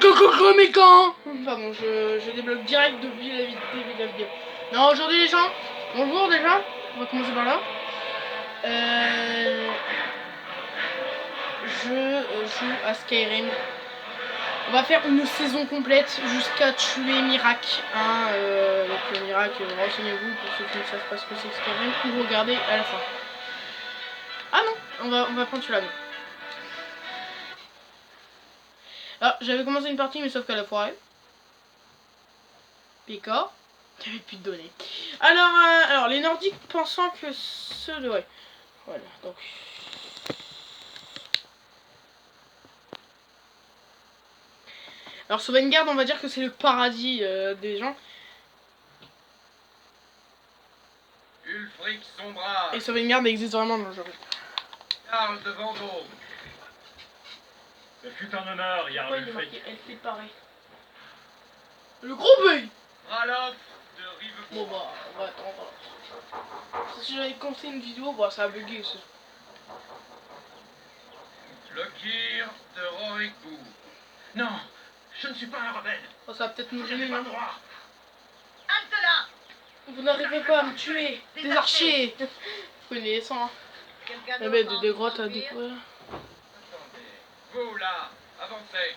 Coucou mes camps. Pardon, je débloque direct depuis la vidéo. Non, aujourd'hui les gens, bonjour déjà, on va commencer par là. Je joue à Skyrim. On va faire une saison complète jusqu'à tuer Mirac. Hein, donc Mirac, renseignez-vous pour ceux qui ne savent pas ce que c'est Skyrim ou regardez à la fin. Ah non, on va prendre celui-là. Alors, j'avais commencé une partie, mais sauf qu'elle a foiré. Pécor. J'avais plus de données. Alors, les Nordiques pensant que ceux de... Ouais. Voilà, donc... Alors, Sovngarde, on va dire que c'est le paradis des gens. Ulfric Sombra. Et Sovngarde existe vraiment dans le jeu. Jarl de Vendôme. Ce fut un honneur, Jarl Ulfric. Elle s'est parée. Le gros bœil. Ralof de Rivebourg. Bon bah, on va attendre. Si j'avais commencé une vidéo, bah ça a bugué aussi. Lokir de Rorikbourg. Non, je ne suis pas un rebelle. Oh, ça va peut-être nous Je gêner, n'ai pas non? le droit. Halte là! Vous n'arrivez pas à me tuer. Des archers. Vous connaissez ça, hein? Quelqu'un Il y d'autre avait a des envie grottes de à conduire? découvrir. Attendez. Vous là, avancez.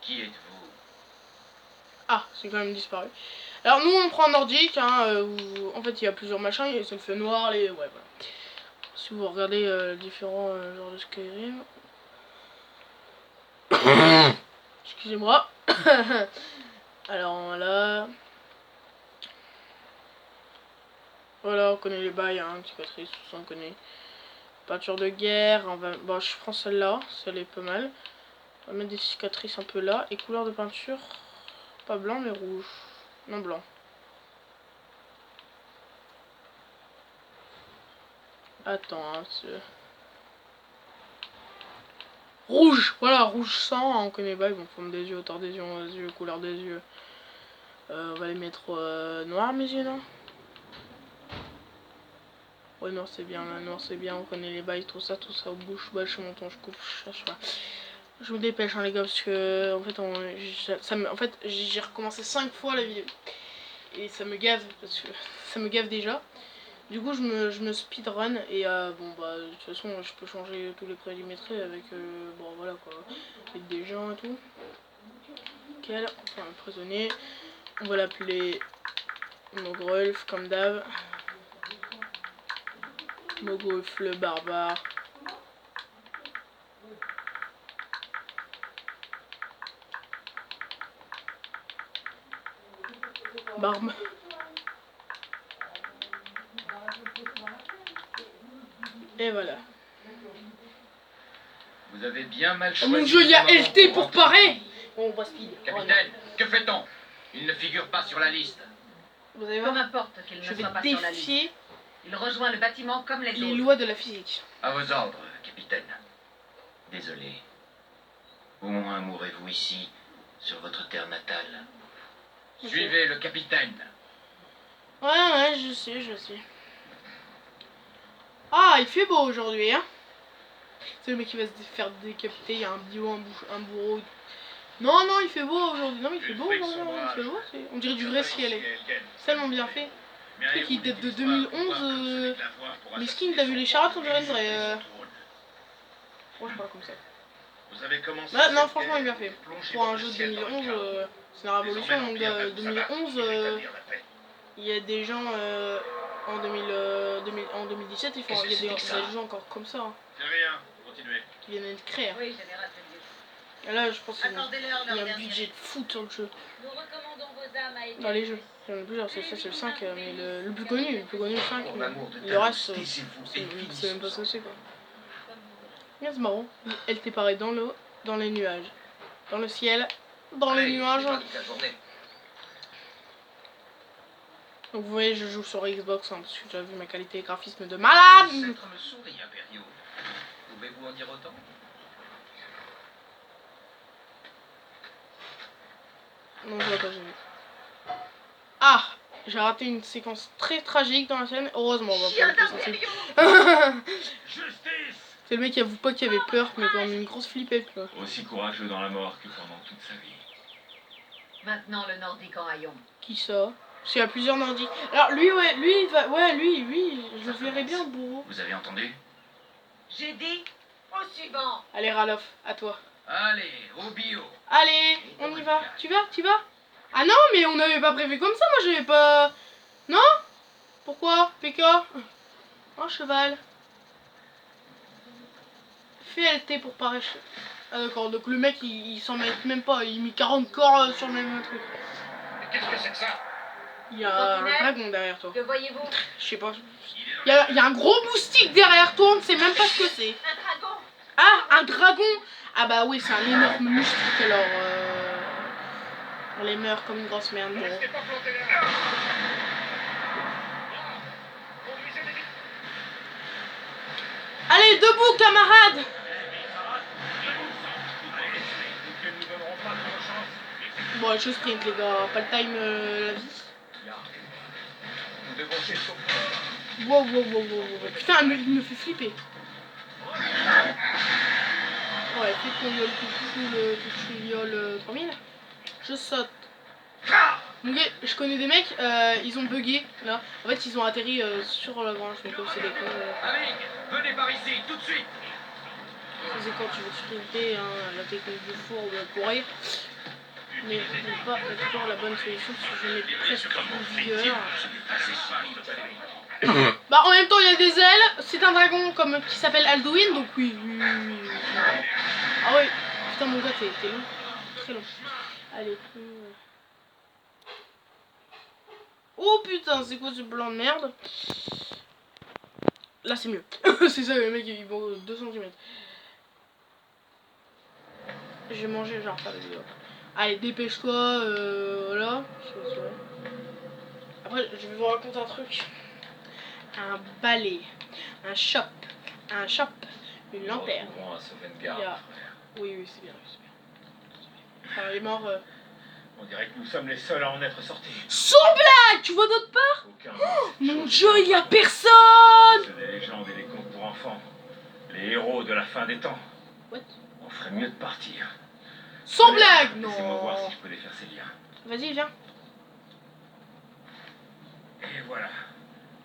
Qui êtes-vous? Ah, c'est quand même disparu. Alors nous on prend nordique, hein, où, en fait il y a plusieurs machins, il y a le feu noir, les... Ouais, voilà. Si vous regardez différents genres de Skyrim... Excusez-moi. Alors là... Voilà, on connaît les bails, hein, cicatrices, tout ça on connaît. Peinture de guerre, on va... Bon, je prends celle-là, celle est pas mal. On va mettre des cicatrices un peu là, et couleur de peinture... Pas blanc mais rouge. Non, blanc. Attends, hein, rouge. Voilà, rouge sang, hein, on connaît pas. Ils vont forme des yeux, hauteur des yeux, couleur des yeux. On va les mettre noirs mes yeux, non? Ouais, noir c'est bien, là, noir c'est bien, on connaît les bails, tout ça au bouche. Bah, je monte, je coupe, je cherche pas. Je me dépêche, hein, les gars, parce que en fait, j'ai recommencé 5 fois la vidéo. Et ça me gave, parce que ça me gave déjà. Du coup, je me speedrun et bon, bah, de toute façon, je peux changer tous les paramètres avec, bon, voilà quoi, avec des gens et tout. Nickel, enfin, un prisonnier. On va l'appeler Mogrulf, comme d'hab. Mogrulf le barbare. Barbe. Et voilà. Vous avez bien mal Oh choisi. mon dieu, il y a ce moment LT pour rentrer. parer. Bon, on va speed. Capitaine, que fait-on? Il ne figure pas sur la liste. Vous allez Peu voir, importe qu'il je ne vais soit pas sur la liste. défier Il rejoint le bâtiment comme les les autres. lois de la physique. À vos ordres, capitaine. Désolé. Au moins mourrez-vous ici, sur votre terre natale. Ok. Suivez le capitaine. Ouais, je sais. Ah, il fait beau aujourd'hui, hein. C'est le mec qui va se faire décapiter, il y a un bio, un bourreau. Non, il fait beau aujourd'hui. Non, il fait beau aujourd'hui, il fait beau. On dirait du vrai ciel. C'est tellement bien fait. Le truc qui date de 2011. Les skins, t'as vu les charrettes, on dirait une vraie. Moi, je parle comme ça. Vous avez commencé Bah, non, cette franchement, il est bien guerre, fait. plongé Pour un votre jeu de ciel dans le 2011, chaos. c'est la révolution. Désormais, Donc, l'Empire va vous abattre 2011, et rétablir la paix. il y a des gens en 2017, il y a Qu'est-ce que des c'était que ça? gens encore comme ça, hein, C'est rien, continuez. qui viennent d'être créés. Oui, général, je le dis. Et là, je pense qu'il y a Accordez-leur un leur dernier. budget de fou sur le jeu. Nous recommandons vos âmes à Dans les jeux. Il y en a plusieurs, c'est ça, c'est le 5, mais le plus connu, le 5. Pour l'amour de Le reste, Talos, taisez-vous et c'est même pas ce que c'est, quoi. comme vous. Mais c'est marrant. Elle t'est parée dans l'eau, dans les nuages. Dans le ciel, dans les nuages. c'est pas toute la journée. Donc vous voyez, je joue sur Xbox, hein, parce que j'ai vu ma qualité de graphisme de malade. Ancêtre me sourit, impériaux. Pouvez-vous en dire autant? Non, je vois pas, j'ai vu. Ah, j'ai raté une séquence très tragique dans la scène. Heureusement, on va pas Chien être sensible. d'impériaux! Justice! C'est le mec qui avoue pas qu'il avait peur, mais quand même une grosse flippette, quoi. Aussi courageux dans la mort que pendant toute sa vie. Maintenant, le Nordique en haillons. Qui ça? Parce qu'il y a plusieurs Nordiques. Alors lui, ouais, lui, il va... Ouais, lui, je le verrais bien, le bourreau. Vous avez entendu? J'ai dit au suivant. Allez, Ralof, à toi. Allez, au bio. Allez, on y va. Tu vas? Ah non, mais on n'avait pas prévu comme ça, moi j'avais pas... Non? Pourquoi? PK? Oh, cheval. Fais LT pour paraître. Ah d'accord, donc le mec il s'en met même pas, il met 40 corps sur le même truc. Mais qu'est-ce que c'est que ça? Il y a un dragon derrière toi. Que voyez-vous? Je sais pas. Il y a un gros moustique derrière toi, on ne sait même pas ce que c'est. Un dragon. Ah, un dragon! Ah bah oui, c'est un énorme moustique alors. On les meurt comme une grosse merde. Bon. Restez pas plantés là. Allez, debout camarades! Que nous donnerons pas de chance. Bon, je sprint les gars, pas le time la vie. Nous devons essayer de sauver. Wow. Putain, il me fait flipper. Ouais, fais ton viol tout viol 3000. Je saute. Donc, je connais des mecs, ils ont bugué là. En fait, ils ont atterri sur la branche, donc c'est des cons. Allez, venez par ici, tout de suite. C'est quand tu veux sprinter, hein, la technique du four pour rire. Mais ce n'est pas toujours la bonne solution parce que je n'ai presque plus de vigueur. Bah en même temps il y a des ailes, c'est un dragon comme qui s'appelle Alduin, donc oui. Ah ouais, putain mon gars t'es long, très long. Allez. Oh putain, c'est quoi ce blanc de merde? Là c'est mieux. C'est ça le mec il vaut 2 cm. J'ai mangé genre pas la vidéo. Allez dépêche-toi, voilà. Après je vais vous raconter un truc. Un balai, un shop, une lanterne. Il y a... Oui, c'est bien. Enfin, il est mort. On dirait que nous sommes les seuls à en être sortis. Sans blague! Tu vois d'autre part? Aucun. Mon dieu, il y a personne! C'est des légendes et des contes pour enfants. Les héros de la fin des temps. What? On ferait mieux de partir. Sans blague! Laissez-moi voir Non. si je peux défaire ces liens. Vas-y, viens. Et voilà.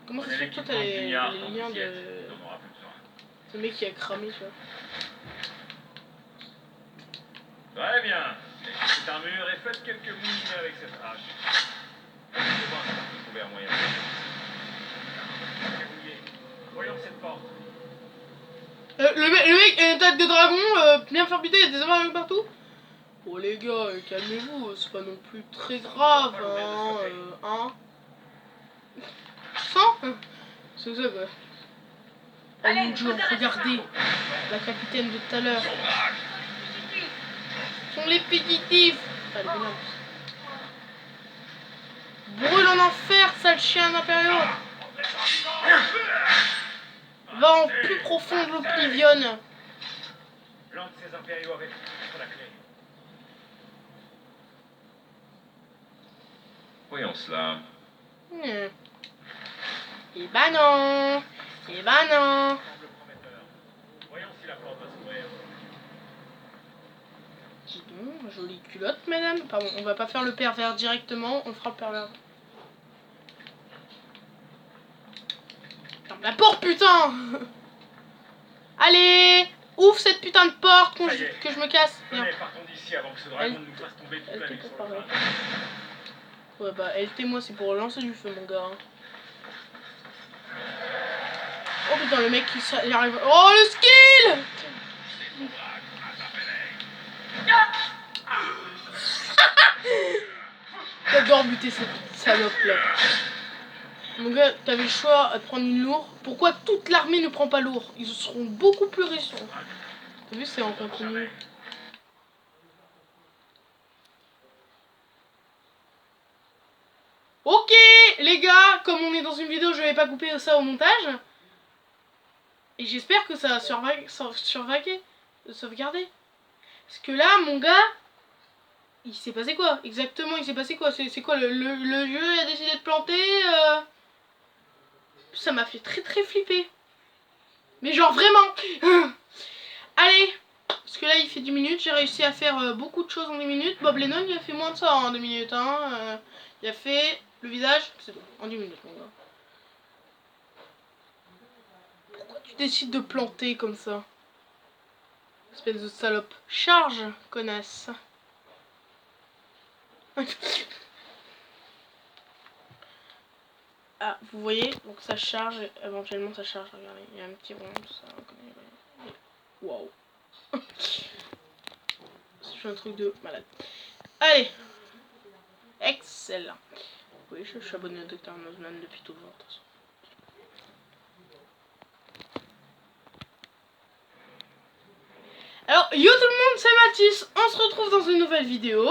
Comment ça se Prenez fait que toi l'équipement t'as de Pignard les quand liens vous y êtes. de... On en aura plus besoin. Ce mec qui a cramé, tu vois. Très bien. C'est un mur et faites quelques moulinets avec cette hache. Je vais voir si on peut trouver un moyen. Verrouillé. Voyons cette porte. Le mec a une tête de dragon, bien faire buter, il y a des hommes partout. Oh les gars, calmez-vous, c'est pas non plus très grave, hein. 100 c'est ça quoi. Oh mon dieu, regardez, la capitaine de tout à l'heure. Sont les fugitifs. Allez, brûle en enfer, sale chien d'impériaux. Va en plus profond de l'oblivion. L'un de ces impériaux avait la clé. Voyons cela. Et bah non. Semble prometteur. Voyons si la porte va s'ouvrir. Dis donc, jolie culotte, madame. Pardon, on va pas faire le pervers directement, on fera le pervers. Ferme la porte, putain. Allez, ouvre cette putain de porte que je me casse. Viens. Venez, partons d'ici avant que ce dragon nous fasse tomber toute la nuit sur le crâne. Ouais bah, LT moi c'est pour lancer du feu, mon gars. Oh putain, le mec il arrive. Oh le skill. J'adore buter cette salope là. Mon gars, t'avais le choix de prendre une lourde. Pourquoi toute l'armée ne prend pas lourd? Ils seront beaucoup plus riches. T'as vu, c'est en continu. Ok les gars, comme on est dans une vidéo, je vais pas couper ça au montage. Et j'espère que ça va sauvegarder. Parce que là, mon gars, il s'est passé quoi? Exactement, il s'est passé quoi? C'est quoi, le jeu a décidé de planter Ça m'a fait très flipper. Mais genre vraiment fait 10 minutes, j'ai réussi à faire beaucoup de choses en 10 minutes. Bob Lennon, il a fait moins de ça en 2 minutes. Hein. Il a fait le visage, c'est bon, en 10 minutes, mon gars. Pourquoi tu décides de planter comme ça? Espèce de salope. Charge, connasse. Ah, vous voyez, donc ça charge, éventuellement ça charge, regardez, il y a un petit rond, tout ça, waouh. C'est un truc de malade. Allez, excellent. Oui, je suis abonné au Dr Nozman depuis toujours, de toute façon. Alors, yo tout le monde, c'est Mathis, on se retrouve dans une nouvelle vidéo.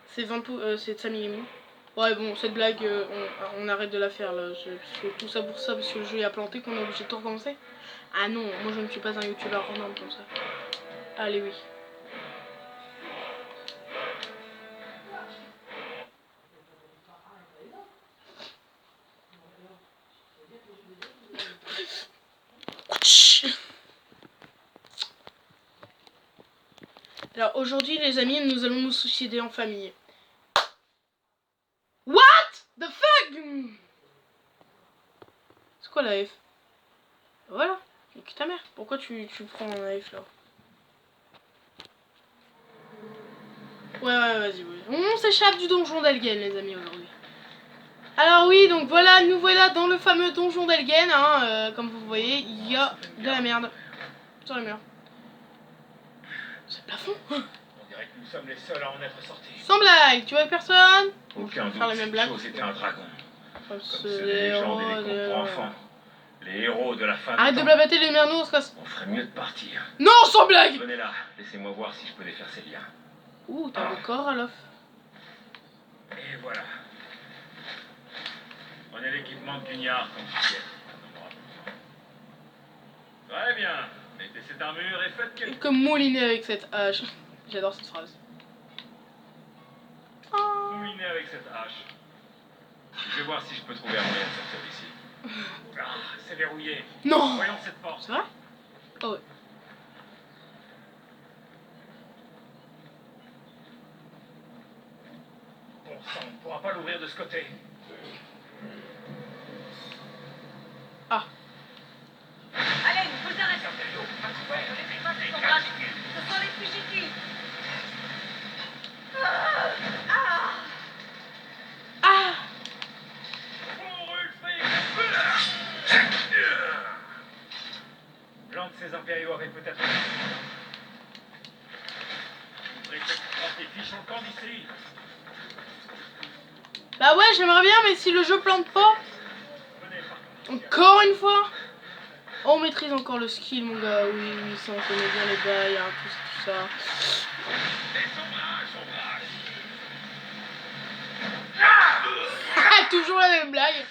C'est Samy Gaming. Ouais bon, cette blague, on arrête de la faire là, c'est tout ça pour ça, parce que le jeu a planté qu'on est obligé de tout recommencer. Ah non, moi je ne suis pas un youtubeur hors norme comme ça. Allez oui. Alors aujourd'hui les amis, nous allons nous suicider en famille. What the fuck? C'est quoi la F? Voilà, nique ta mère. Pourquoi tu prends un F là? Ouais, vas-y, oui. On s'échappe du donjon d'Elgen les amis aujourd'hui. Alors oui, donc voilà, nous voilà dans le fameux donjon d'Elgen, hein, comme vous voyez, il y a de la merde sur le mur. C'est le plafond. On dirait que nous sommes les seuls à en être sortis. Sans blague, tu vois personne? Aucun doute, faire la même blague. chose était un dragon. Comme Ceux des légendes et des contes pour enfants. Les héros de la fin Arrête des de temps. blabater les merdes, on se casse. On ferait mieux de partir. Non, sans blague. Venez là, laissez-moi voir si je peux défaire ces liens. Ouh, t'as le corps, Alof. Et voilà. Prenez l'équipement de Guignard comme tu sais. Très bien. Mettez cette armure et faites quelque chose. Comme mouliné avec cette hache. J'adore cette phrase. Oh. Moulinez avec cette hache. Je vais voir si je peux trouver un moyen de sortir d'ici. Ah, c'est verrouillé. Non. Voyons cette porte. C'est vrai? Oh ouais. Bon sang, on ne pourra pas l'ouvrir de ce côté. Ah. Allez, vous arrêtez. Les écraser sont braves. Ce sont les fugitifs. Ah. L'un de ces impériaux avait peut-être... Vous voudrez peut-être prendre des fiches en camp d'ici. Bah ouais, j'aimerais bien, mais si le jeu plante pas. Venez, Encore une fois. On maîtrise encore le skill, mon gars. Oui, ça, on connaît bien les bails, hein, tout ça. Toujours la même blague.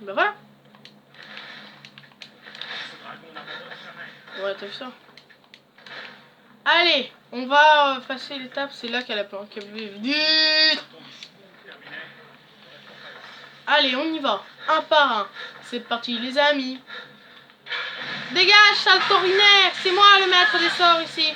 Bah voilà. Ouais, t'as vu ça? Allez, on va passer l'étape. C'est là qu'elle a plan. Vite. Allez, on y va. Un par un. C'est parti, les amis. Dégage, sale taurinaire. C'est moi le maître des sorts ici.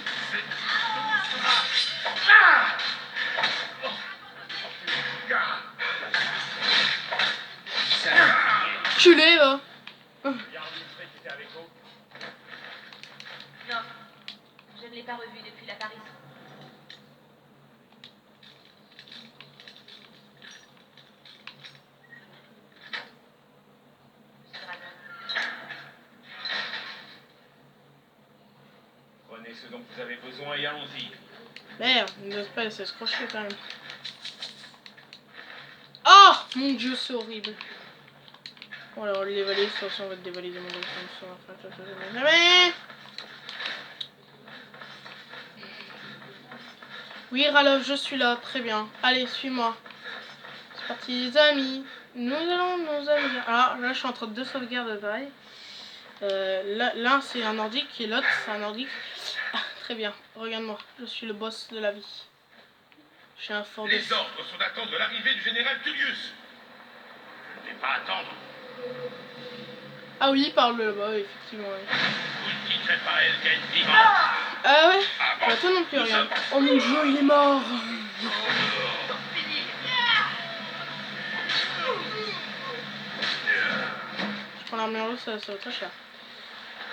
Culé, va. Non, je ne l'ai pas revu depuis l'apparition. Prenez ce dont vous avez besoin et allons-y. Merde, il ne doit pas laisser se crocher quand même. Oh mon dieu, c'est horrible. Bon alors, les dévaliser, attention, on va te dévaliser mon dossier. Jamais. Oui, Ralph, je suis là, très bien. Allez, suis-moi. C'est parti, les amis. Nous allons nous amuser. Alors là, je suis entre deux sauvegardes de taille. L'un, c'est un nordique et l'autre, c'est un nordique. Ah, très bien, regarde-moi, je suis le boss de la vie. Je suis un fort de... Les ordres sont d'attendre l'arrivée du général Tullius. Je ne vais pas attendre. Ah oui, il parle là-bas, effectivement. Ouais. Vous ne quitterez pas Elgate vivant. Ah ouais. Ah Bah, toi non plus, regarde. Oh mon dieu, il est mort. Je prends l'armure rouge, ça va très cher.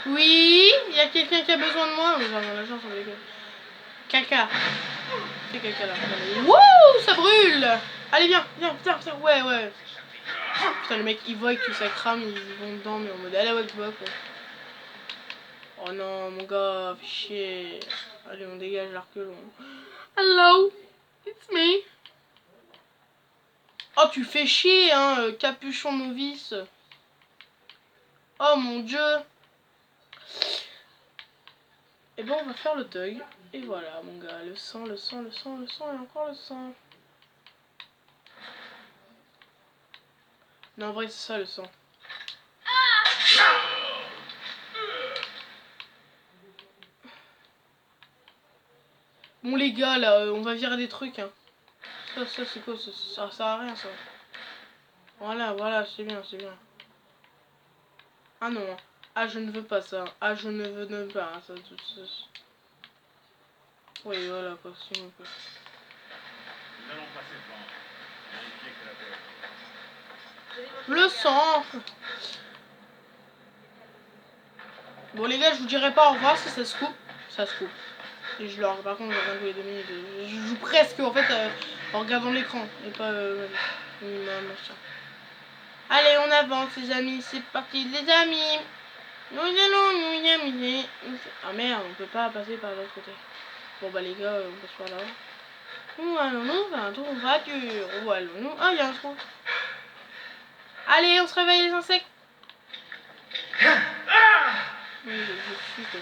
Oui, il y a quelqu'un qui a besoin de moi. Oui, j'en ai la chance, on les gars. Caca. C'est caca là. Wouh, ça brûle. Allez, viens, viens, viens, viens. Ouais, ouais. Putain, le mec, il voit que ça crame, ils vont dedans, mais en mode allez, ouais, tu vois quoi. Oh non, mon gars, fais chier. Allez, on dégage l'arquelon. Hello, it's me. Oh, tu fais chier, hein, capuchon novice. Oh mon dieu. Et bon, on va faire le deuil. Et voilà, mon gars, le sang, le sang, le sang, le sang et encore le sang. Non, en vrai, c'est ça le sang. Bon, les gars, là, on va virer des trucs, hein. Ça c'est quoi? Ça sert à rien, ça. Voilà, voilà, c'est bien, c'est bien. Ah non. Ah, je ne veux pas ça. Ah, je ne veux pas. Hein, ça, tout ça. Oui, voilà, quoi, s'il vous plaît. Nous allons passer devant. Vérifier que la paix. Le sang. Bon, les gars, je vous dirai pas au revoir si ça se coupe. Ça se coupe. Et je leur, par contre, je regarde tous les 2 minutes. Je joue presque, en fait, en regardant l'écran. Et pas, machin. Allez, on avance, les amis. C'est parti, les amis. Nous allons nous y amuser. Ah merde, on peut pas passer par l'autre côté. Bon, bah, les gars, on passe par là. Où allons-nous faire un tour en voiture? Où allons-nous? Ah, il y a un trou. Allez, on se réveille, les insectes. Oui, je suis quoi.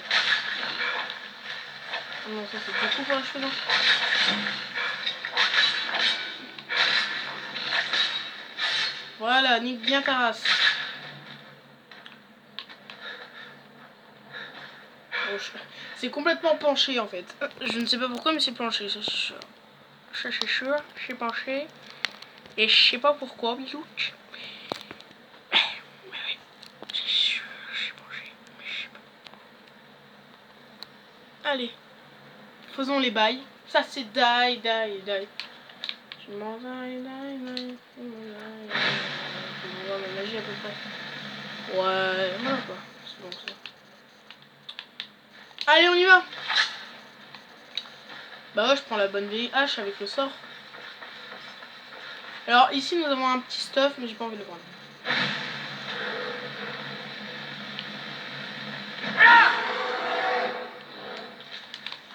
Oh non, ça c'est beaucoup pour les cheveux, non. Voilà, nique bien ta race. Bon, c'est complètement penché en fait. Je ne sais pas pourquoi, mais c'est penché. Ça c'est sûr, c'est penché. Et je sais pas pourquoi, bisous. Mais oui, c'est sûr, c'est penché. Mais je sais pas. Allez, faisons les bails. Ça c'est die, die, die. Je m'en die, die, die. Je vois ma magie à peu près. Ouais, voilà quoi. C'est bon ça. Allez, on y va. Bah ouais, je prends la bonne vieille hache avec le sort. Alors ici nous avons un petit stuff, mais j'ai pas envie de le prendre.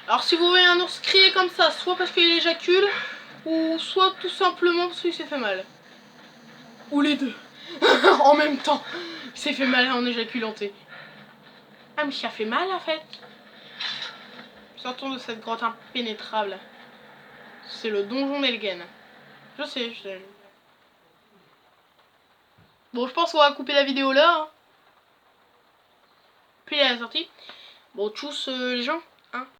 Alors si vous voyez un ours crier comme ça, soit parce qu'il éjacule, ou soit tout simplement parce qu'il s'est fait mal. Ou les deux. En même temps. Il s'est fait mal en éjaculanté. Ah mais ça fait mal en fait. Sortons de cette grotte impénétrable. C'est le donjon d'Elgen. Je sais, je sais. Bon, je pense qu'on va couper la vidéo là. Hein. Puis à la sortie. Bon, tchuss les gens. Hein.